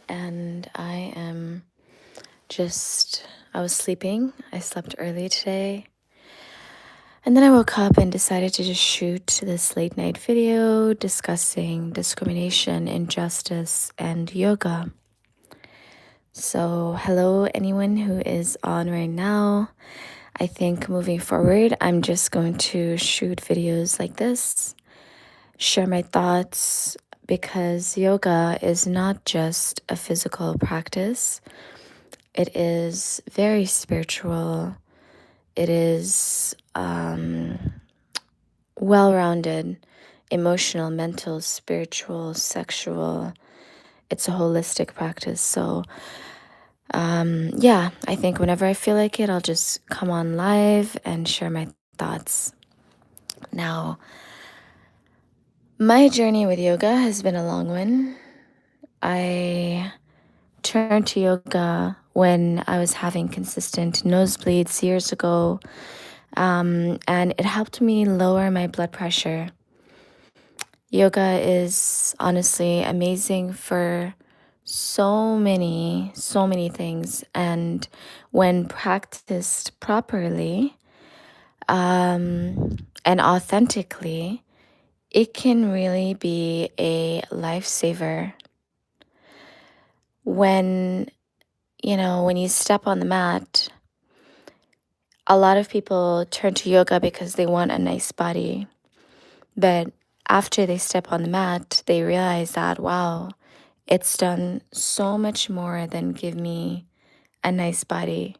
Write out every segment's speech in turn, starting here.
and I was sleeping. I slept early today. And then I woke up and decided to just shoot this late night video discussing discrimination, injustice, and yoga. So, hello, anyone who is on right now. I think moving forward, I'm just going to shoot videos like this, share my thoughts, because yoga is not just a physical practice, it is very spiritual. It is well rounded, emotional, mental, spiritual, sexual. It's a holistic practice. So, yeah, I think whenever I feel like it, I'll just come on live and share my thoughts. Now, my journey with yoga has been a long one. I turned to yoga when I was having consistent nosebleeds years ago, and it helped me lower my blood pressure. Yoga is honestly amazing for so many things. And when practiced properly and authentically, it can really be a lifesaver. When, when you step on the mat, a lot of people turn to yoga because they want a nice body. But after they step on the mat, they realize that, wow, it's done so much more than give me a nice body.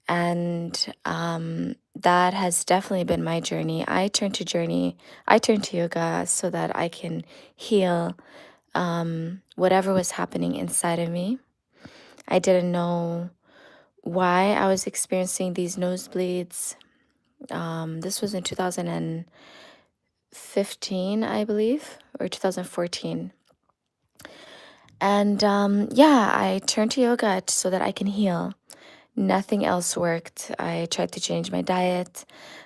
And that has definitely been my journey. I turned to yoga so that I can heal whatever was happening inside of me. I didn't know why I was experiencing these nosebleeds. This was in 2015, I believe, or 2014. And yeah, I turned to yoga so that I can heal. Nothing else worked. I tried to change my diet.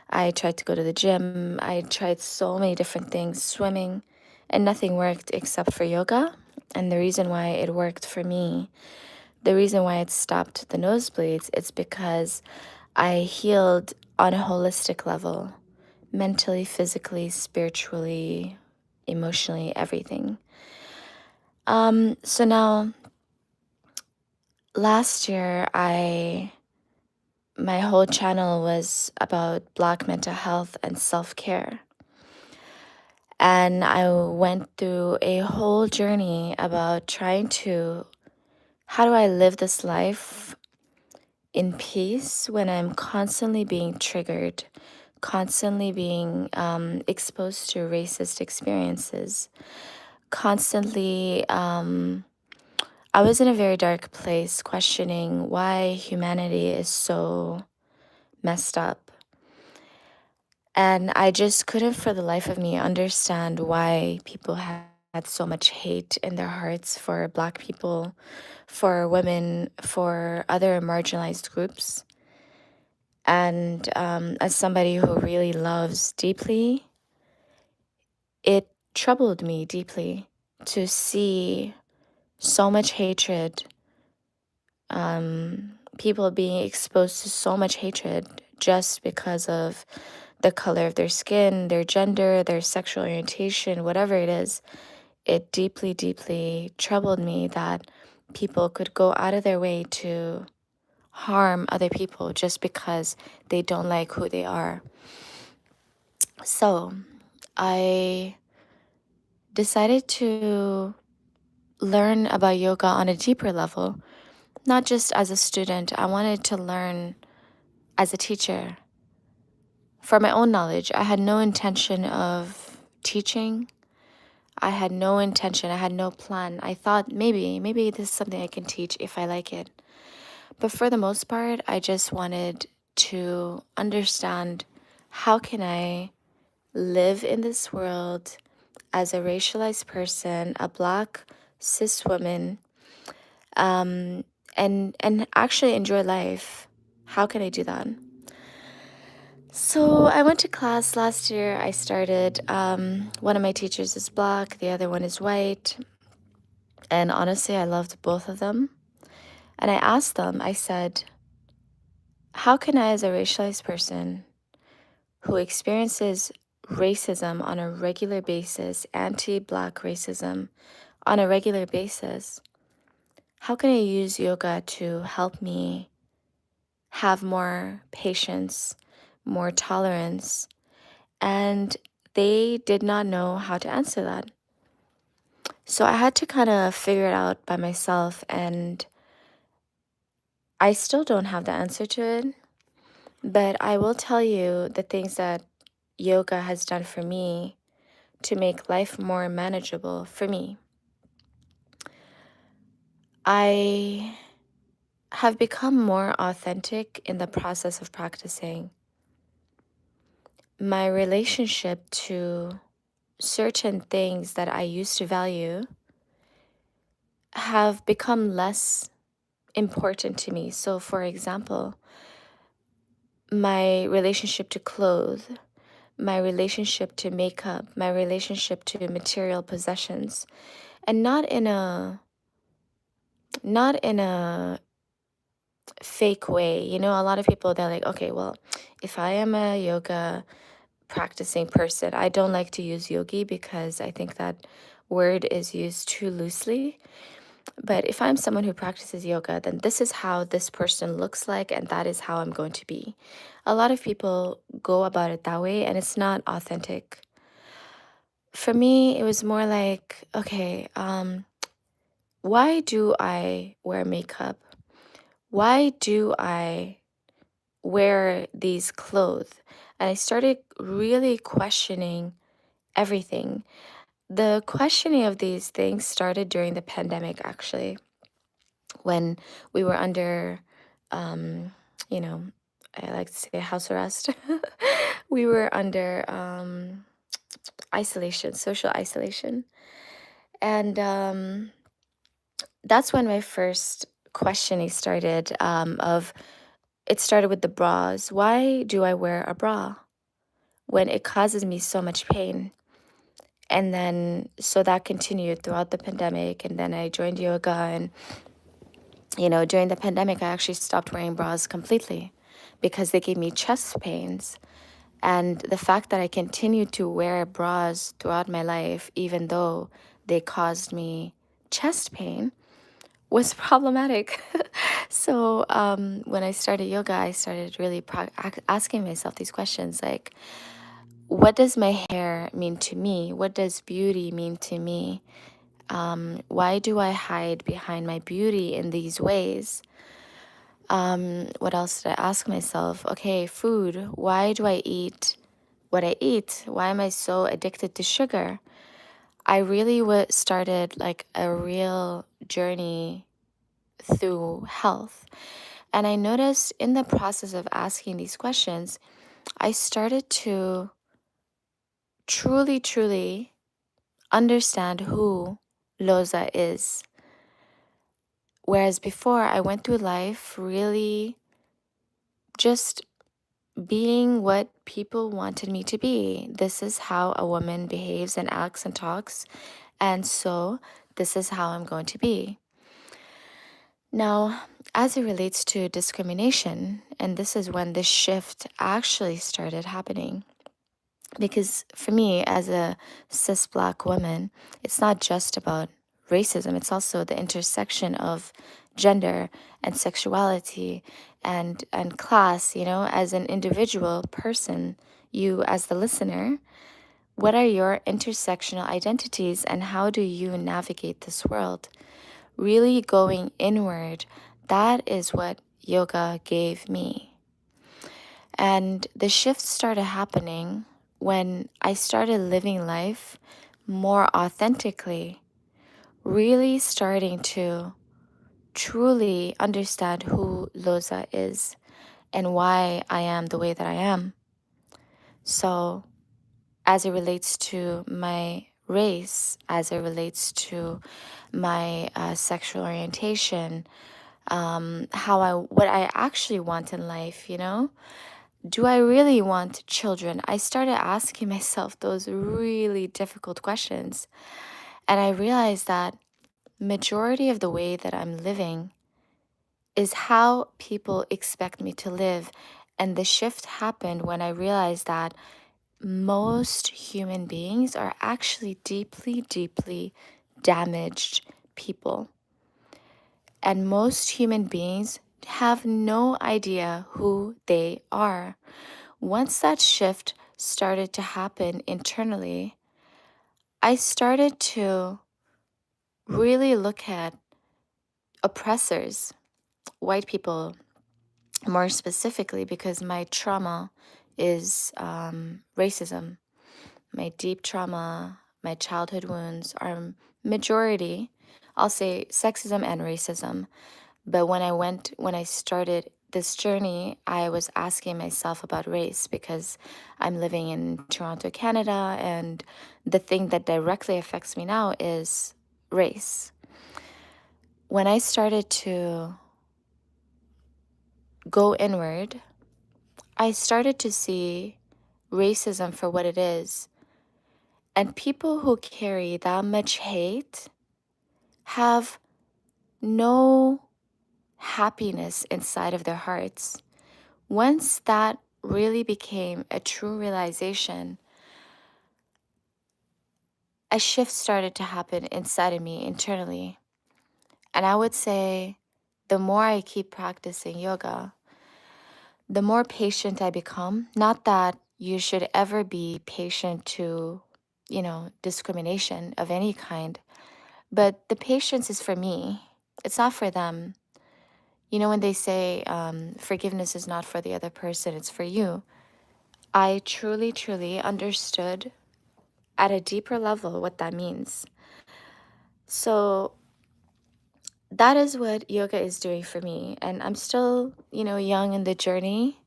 I tried to go to the gym. I tried so many different things, swimming, and nothing worked except for yoga. And the reason why it worked for me, the reason why it stopped the nosebleeds, it's because I healed on a holistic level, mentally, physically, spiritually, emotionally, everything. So now last year my whole channel was about Black mental health and self-care. And I went through a whole journey about how do I live this life in peace when I'm constantly being triggered, constantly being exposed to racist experiences, constantly I was in a very dark place questioning why humanity is so messed up. And I just couldn't for the life of me understand why people had so much hate in their hearts for Black people, for women, for other marginalized groups. And as somebody who really loves deeply, it troubled me deeply to see so much hatred, people being exposed to so much hatred just because of the color of their skin, their gender, their sexual orientation, whatever it is. It deeply, deeply troubled me that people could go out of their way to harm other people just because they don't like who they are. So I decided to learn about yoga on a deeper level, not just as a student. I wanted to learn as a teacher. For my own knowledge, I had no intention of teaching. I had no intention. I had no plan. I thought maybe this is something I can teach if I like it. But for the most part, I just wanted to understand how can I live in this world as a racialized person, a Black cis woman, and actually enjoy life. How can I do that? So I went to class last year. I started, one of my teachers is Black, the other one is white. And honestly, I loved both of them. And I asked them, I said, how can I, as a racialized person who experiences racism on a regular basis, anti Black racism on a regular basis, how can I use yoga to help me have more patience, more tolerance? And they did not know how to answer that. So I had to kind of figure it out by myself, and I still don't have the answer to it. But I will tell you the things that yoga has done for me to make life more manageable for me. I have become more authentic in the process of practicing. My relationship to certain things that I used to value have become less important to me. So, for example, my relationship to clothes, my relationship to makeup, my relationship to material possessions, and not in a fake way. You know, a lot of people, they're like, okay, well, if I am a yoga practicing person, I don't like to use yogi because I think that word is used too loosely. But if I'm someone who practices yoga, then this is how this person looks like, and that is how I'm going to be. A lot of people go about it that way, and it's not authentic. For me, it was more like, okay, why do I wear makeup? Why do I wear these clothes? And I started really questioning everything. The questioning of these things started during the pandemic, actually, when we were under, um, you know, I like to say house arrest. We were under isolation, social isolation. And that's when my first questioning started of it started with the bras. Why do I wear a bra when it causes me so much pain? And then so that continued throughout the pandemic, and then I joined yoga, and during the pandemic I actually stopped wearing bras completely because they gave me chest pains. And the fact that I continued to wear bras throughout my life, even though they caused me chest pain, was problematic. So when I started yoga, I started really asking myself these questions like, what does my hair mean to me? What does beauty mean to me? Why do I hide behind my beauty in these ways? What else did I ask myself? Okay, food. Why do I eat what I eat? Why am I so addicted to sugar? I really started like a real journey through health. And I noticed in the process of asking these questions, I started to truly, truly understand who Loza is. Whereas before, I went through life really just being what people wanted me to be. This is how a woman behaves and acts and talks. And so this is how I'm going to be. Now, as it relates to discrimination, and this is when this shift actually started happening. Because for me, as a cis Black woman, it's not just about racism, it's also the intersection of gender and sexuality and class. As an individual person, you as the listener, what are your intersectional identities and how do you navigate this world? Really going inward, that is what yoga gave me. And the shift started happening when I started living life more authentically, really starting to truly understand who Loza is and why I am the way that I am. So, as it relates to my race, as it relates to my sexual orientation, what I actually want in life, do I really want children? I started asking myself those really difficult questions. And I realized that majority of the way that I'm living is how people expect me to live. And the shift happened when I realized that most human beings are actually deeply, deeply damaged people. And most human beings have no idea who they are. Once that shift started to happen internally, I started to really look at oppressors, white people more specifically, because my trauma is racism. My deep trauma, my childhood wounds are majority, I'll say sexism and racism. But when I started this journey, I was asking myself about race because I'm living in Toronto, Canada, and the thing that directly affects me now is race. When I started to go inward, I started to see racism for what it is. And people who carry that much hate have no happiness inside of their hearts. Once that really became a true realization, a shift started to happen inside of me internally. And I would say the more I keep practicing yoga, the more patient I become. Not that you should ever be patient to, discrimination of any kind, but the patience is for me. It's not for them. You know, when they say forgiveness is not for the other person, it's for you. I truly, truly understood at a deeper level what that means. So that is what yoga is doing for me. And I'm still, young in the journey.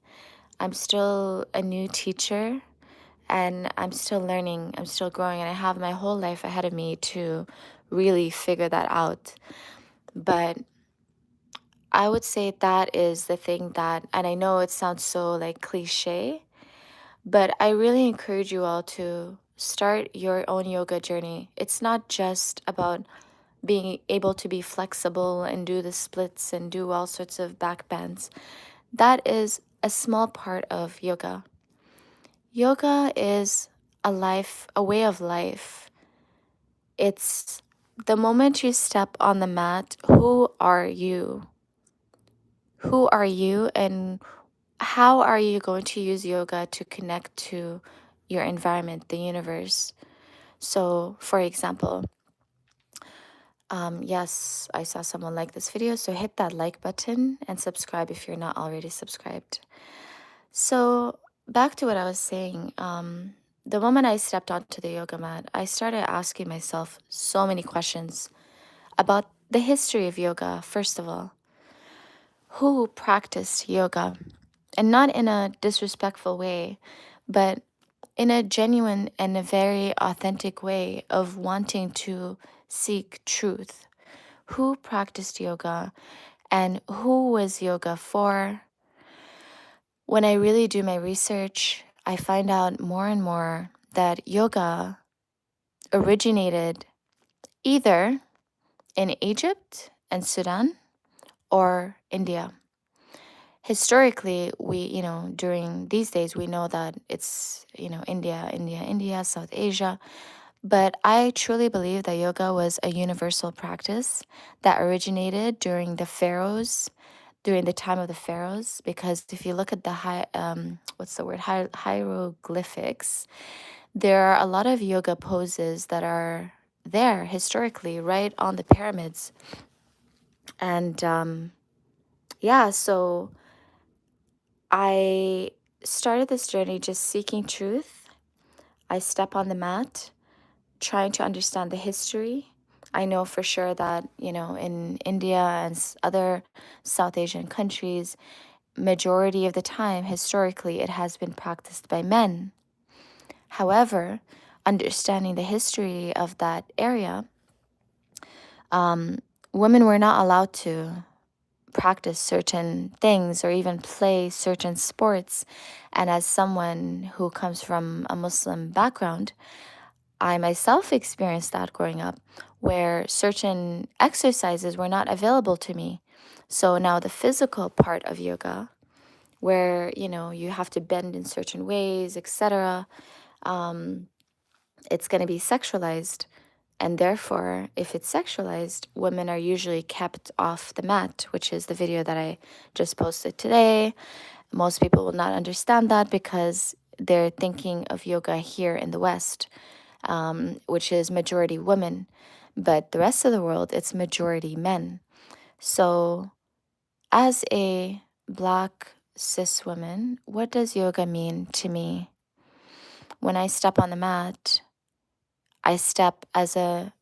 I'm still a new teacher and I'm still learning. I'm still growing. And I have my whole life ahead of me to really figure that out. But I would say that is the thing that, and I know it sounds so like cliche, but I really encourage you all to start your own yoga journey. It's not just about being able to be flexible and do the splits and do all sorts of back bends. That is a small part of yoga. Yoga is a way of life. It's the moment you step on the mat, who are you? Who are you and how are you going to use yoga to connect to your environment, the universe? So, for example, yes, I saw someone like this video, so hit that like button and subscribe if you're not already subscribed. So, back to what I was saying, the moment I stepped onto the yoga mat, I started asking myself so many questions about the history of yoga, first of all. Who practiced yoga? And not in a disrespectful way, but in a genuine and a very authentic way of wanting to seek truth. Who practiced yoga and who was yoga for? When I really do my research, I find out more and more that yoga originated either in Egypt and Sudan or India. Historically, during these days, we know that it's, India, South Asia. But I truly believe that yoga was a universal practice that originated during the time of the pharaohs. Because if you look at the hieroglyphics, there are a lot of yoga poses that are there historically, right on the pyramids. And yeah, so I started this journey just seeking truth. I step on the mat, trying to understand the history. I know for sure that, in India and other South Asian countries, majority of the time, historically, it has been practiced by men. However, understanding the history of that area, women were not allowed to practice certain things or even play certain sports. And as someone who comes from a Muslim background, I myself experienced that growing up, where certain exercises were not available to me. So now the physical part of yoga, where you have to bend in certain ways, etc., it's going to be sexualized. And therefore, if it's sexualized, women are usually kept off the mat, which is the video that I just posted today. Most people will not understand that because they're thinking of yoga here in the West, which is majority women. But the rest of the world, it's majority men. So, as a Black cis woman, what does yoga mean to me? When I step on the mat, I step as a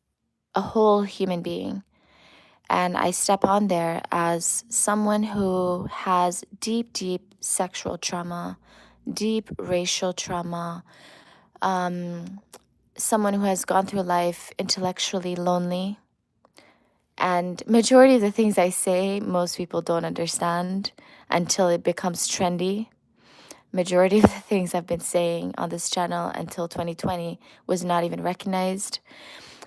whole human being. And I step on there as someone who has deep, deep sexual trauma, deep racial trauma, someone who has gone through life intellectually lonely. And majority of the things I say, most people don't understand until it becomes trendy. Majority of the things I've been saying on this channel until 2020 was not even recognized.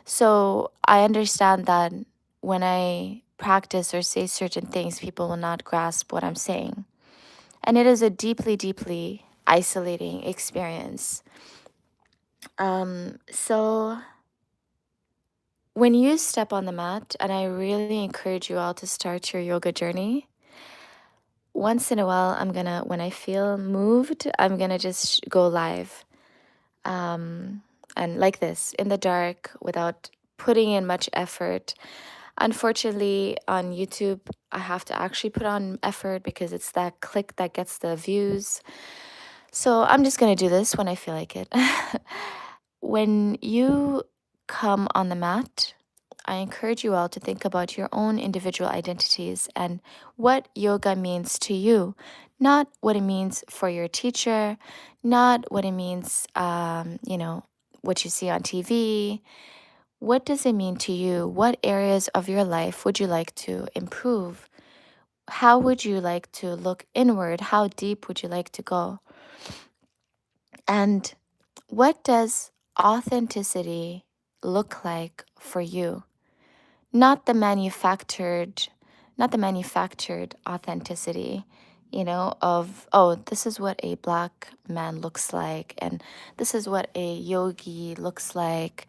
So I understand that when I practice or say certain things, people will not grasp what I'm saying. And it is a deeply, deeply isolating experience. So when you step on the mat, and I really encourage you all to start your yoga journey, once in a while, when I feel moved, I'm gonna just go live. And like this, in the dark, without putting in much effort. Unfortunately, on YouTube, I have to actually put on effort because it's that click that gets the views. So I'm just going to do this when I feel like it. When you come on the mat, I encourage you all to think about your own individual identities and what yoga means to you, not what it means for your teacher, not what it means, what you see on TV. What does it mean to you? What areas of your life would you like to improve? How would you like to look inward? How deep would you like to go? And what does authenticity look like for you? Not the manufactured, not the manufactured authenticity, of, oh, this is what a Black man looks like, and this is what a yogi looks like.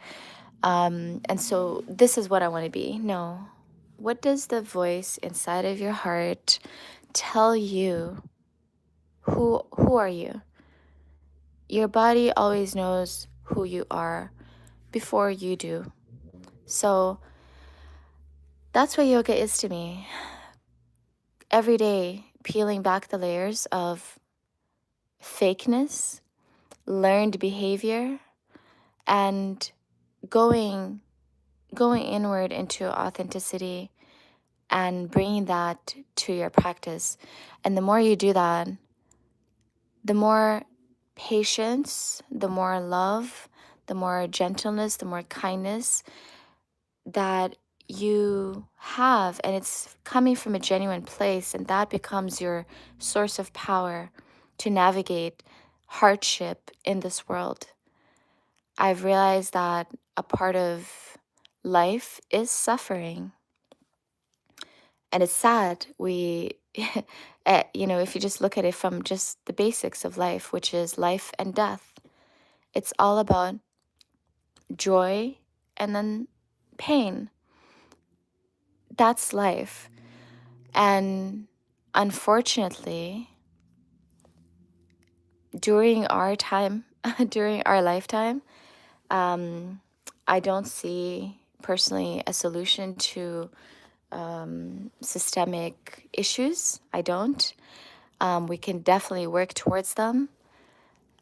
And so this is what I want to be. No. What does the voice inside of your heart tell you? Who are you? Your body always knows who you are before you do. So that's what yoga is to me. Every day, peeling back the layers of fakeness, learned behavior, and going inward into authenticity and bringing that to your practice. And the more you do that, the more patience, the more love, the more gentleness, the more kindness that you have. And it's coming from a genuine place, and that becomes your source of power to navigate hardship in this world. I've realized that a part of life is suffering. And it's sad. If you just look at it from just the basics of life, which is life and death, it's all about joy and then pain. That's life. And unfortunately, during our time, during our lifetime, I don't see personally a solution to systemic issues. I don't. We can definitely work towards them.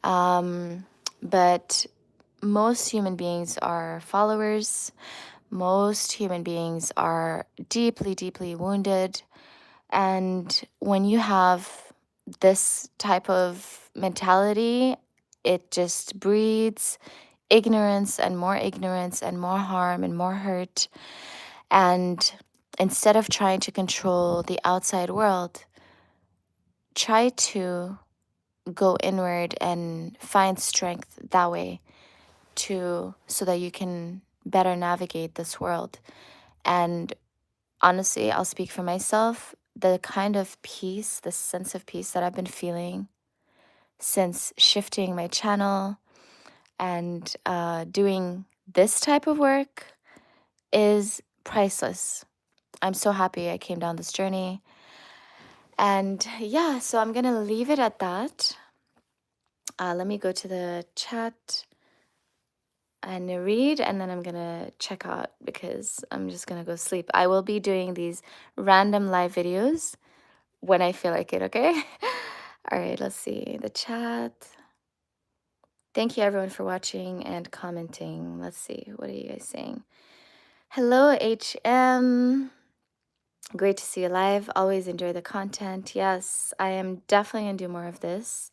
But most human beings are followers. Most human beings are deeply, deeply wounded. And when you have this type of mentality, it just breeds ignorance and more harm and more hurt. And instead of trying to control the outside world, try to go inward and find strength that way. so that you can better navigate this world. And honestly, I'll speak for myself. The kind of peace, the sense of peace that I've been feeling since shifting my channel and doing this type of work is priceless. I'm so happy I came down this journey. And yeah, so I'm going to leave it at that. Let me go to the chat and read, and then I'm going to check out because I'm just going to go sleep. I will be doing these random live videos when I feel like it, okay? All right, let's see the chat. Thank you everyone for watching and commenting. Let's see, what are you guys saying? Hello, HM. Great to see you live. Always enjoy the content. Yes, I am definitely going to do more of this.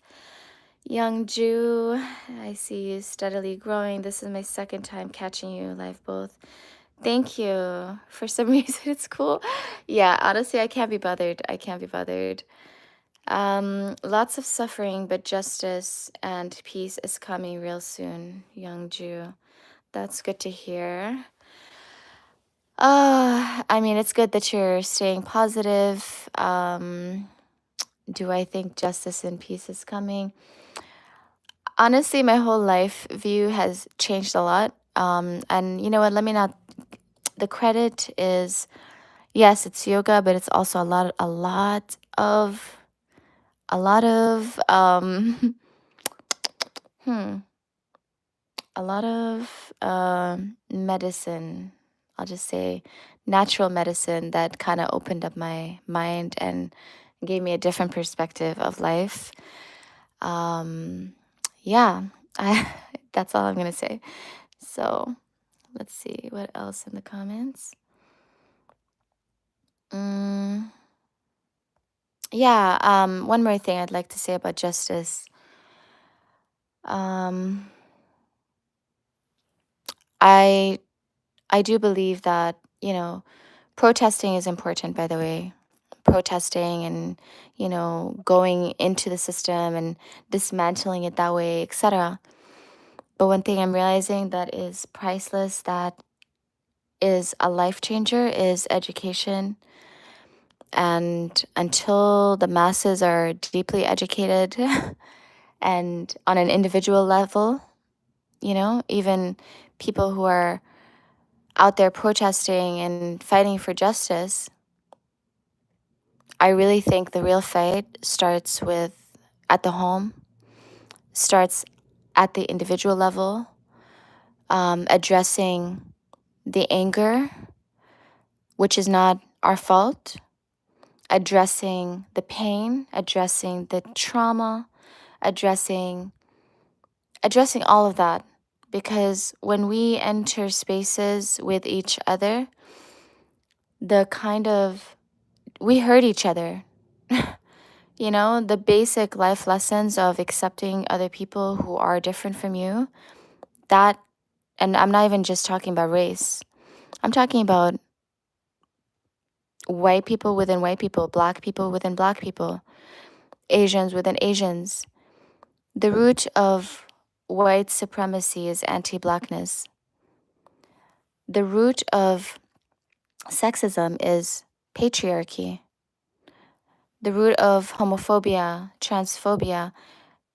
Young Jew, I see you steadily growing. This is my second time catching you live both. Thank you. For some reason, it's cool. Yeah, honestly, I can't be bothered. I can't be bothered. Lots of suffering, but justice and peace is coming real soon, young Jew. That's good to hear. I mean, it's good that you're staying positive. Do I think justice and peace is coming? Honestly, my whole life view has changed a lot. And you know what? Let me not. The credit is, yes, it's yoga, but it's also a lot of, a lot of medicine. I'll just say natural medicine that kind of opened up my mind and gave me a different perspective of life. Yeah, that's all I'm gonna say. So let's see what else in the comments. Yeah, one more thing I'd like to say about justice. I do believe that, you know, protesting is important, by the way. Protesting and, you know, going into the system and dismantling it that way, etc. But one thing I'm realizing that is priceless, that is a life changer, is education. And until the masses are deeply educated and on an individual level, you know, even people who are out there protesting and fighting for justice, I really think the real fight starts at the home, starts at the individual level, addressing the anger, which is not our fault, addressing the pain, addressing the trauma, addressing all of that. Because when we enter spaces with each other, we hurt each other. You know, the basic life lessons of accepting other people who are different from you, and I'm not even just talking about race. I'm talking about white people within white people, black people within black people, Asians within Asians. The root of white supremacy is anti-blackness. The root of sexism is patriarchy. The root of homophobia, transphobia.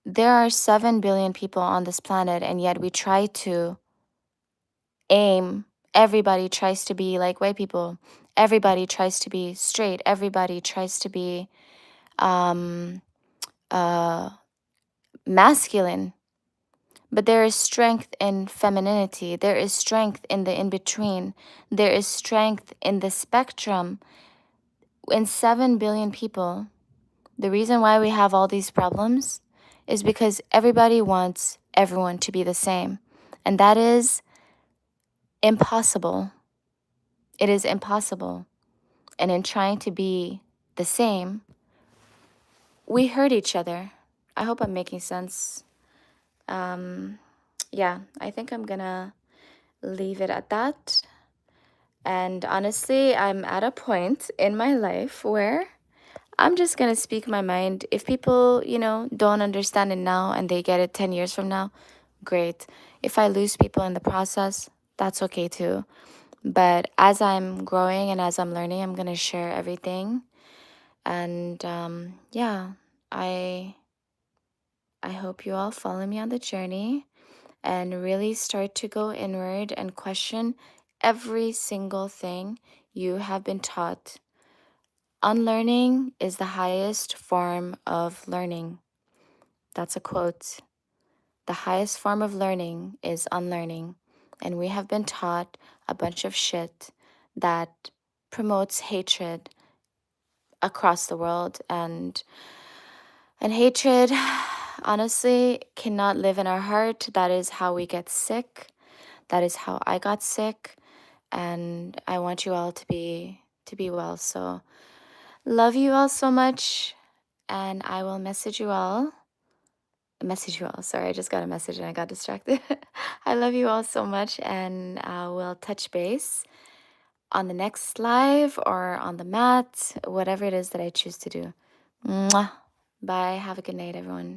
There are 7 billion people on this planet, and yet we try to everybody tries to be like white people. Everybody tries to be straight. Everybody tries to be masculine. But there is strength in femininity. There is strength in the in-between. There is strength in the spectrum. In 7 billion people, the reason why we have all these problems is because everybody wants everyone to be the same. And that is impossible. It is impossible. And in trying to be the same, we hurt each other. I hope I'm making sense. Yeah, I think I'm gonna leave it at that. And honestly, I'm at a point in my life where I'm just gonna speak my mind. If people, you know, don't understand it now and they get it 10 years from now, great. If I lose people in the process, that's okay too. But as I'm growing and as I'm learning, I'm going to share everything. And yeah, I I hope you all follow me on the journey and really start to go inward and question every single thing you have been taught. Unlearning is the highest form of learning. That's a quote. The highest form of learning is unlearning. And we have been taught a bunch of shit that promotes hatred across the world, and hatred honestly cannot live in our heart. That is how we get sick. That is how I got sick, and I want you all to be well. So love you all so much, and I will message you all. Sorry, I just got a message and I got distracted. I love you all so much, and we'll touch base on the next live or on the mat, whatever it is that I choose to do. Mwah. Bye. Have a good night, everyone.